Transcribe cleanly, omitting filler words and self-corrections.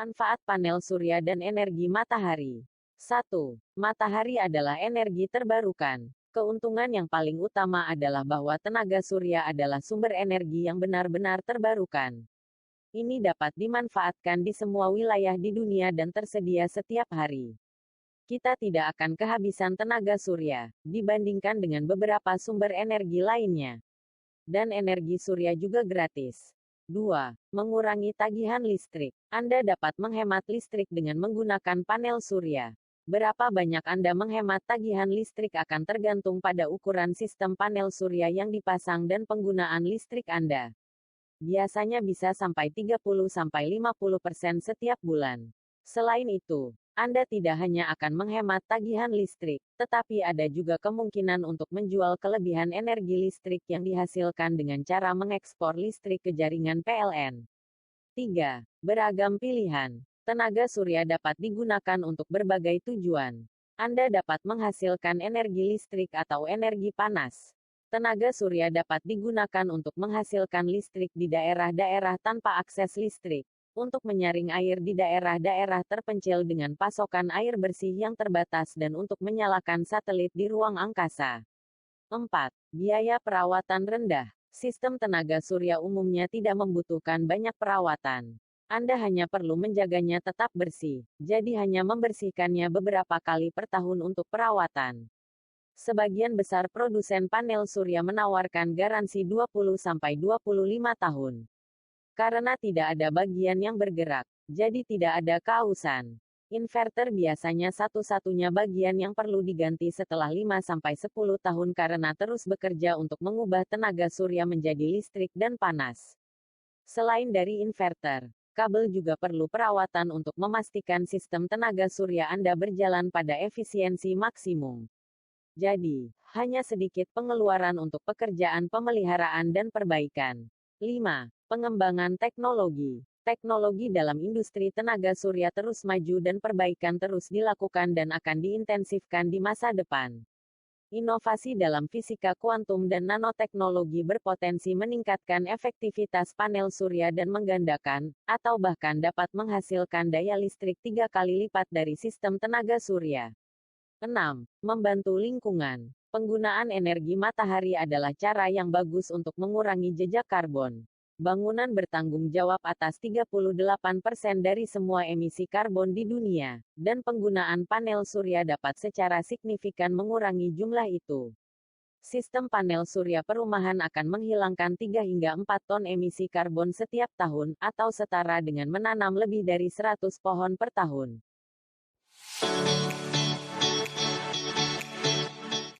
Manfaat panel surya dan energi matahari. 1. Matahari adalah energi terbarukan. Keuntungan yang paling utama adalah bahwa tenaga surya adalah sumber energi yang benar-benar terbarukan. Ini dapat dimanfaatkan di semua wilayah di dunia dan tersedia setiap hari. Kita tidak akan kehabisan tenaga surya, dibandingkan dengan beberapa sumber energi lainnya. Dan energi surya juga gratis. 2. Mengurangi tagihan listrik. Anda dapat menghemat listrik dengan menggunakan panel surya. Berapa banyak Anda menghemat tagihan listrik akan tergantung pada ukuran sistem panel surya yang dipasang dan penggunaan listrik Anda. Biasanya bisa sampai 30-50% setiap bulan. Selain itu, Anda tidak hanya akan menghemat tagihan listrik, tetapi ada juga kemungkinan untuk menjual kelebihan energi listrik yang dihasilkan dengan cara mengekspor listrik ke jaringan PLN. 3. Beragam pilihan. Tenaga surya dapat digunakan untuk berbagai tujuan. Anda dapat menghasilkan energi listrik atau energi panas. Tenaga surya dapat digunakan untuk menghasilkan listrik di daerah-daerah tanpa akses listrik, untuk menyaring air di daerah-daerah terpencil dengan pasokan air bersih yang terbatas dan untuk menyalakan satelit di ruang angkasa. 4. Biaya perawatan rendah. Sistem tenaga surya umumnya tidak membutuhkan banyak perawatan. Anda hanya perlu menjaganya tetap bersih, jadi hanya membersihkannya beberapa kali per tahun untuk perawatan. Sebagian besar produsen panel surya menawarkan garansi 20-25 tahun. Karena tidak ada bagian yang bergerak, jadi tidak ada keausan. Inverter biasanya satu-satunya bagian yang perlu diganti setelah 5-10 tahun karena terus bekerja untuk mengubah tenaga surya menjadi listrik dan panas. Selain dari inverter, kabel juga perlu perawatan untuk memastikan sistem tenaga surya Anda berjalan pada efisiensi maksimum. Jadi, hanya sedikit pengeluaran untuk pekerjaan pemeliharaan dan perbaikan. 5. Pengembangan teknologi. Teknologi dalam industri tenaga surya terus maju dan perbaikan terus dilakukan dan akan diintensifkan di masa depan. Inovasi dalam fisika kuantum dan nanoteknologi berpotensi meningkatkan efektivitas panel surya dan menggandakan, atau bahkan dapat menghasilkan daya listrik 3 kali lipat dari sistem tenaga surya. 6. Membantu lingkungan. Penggunaan energi matahari adalah cara yang bagus untuk mengurangi jejak karbon. Bangunan bertanggung jawab atas 38% dari semua emisi karbon di dunia, dan penggunaan panel surya dapat secara signifikan mengurangi jumlah itu. Sistem panel surya perumahan akan menghilangkan 3 hingga 4 ton emisi karbon setiap tahun, atau setara dengan menanam lebih dari 100 pohon per tahun.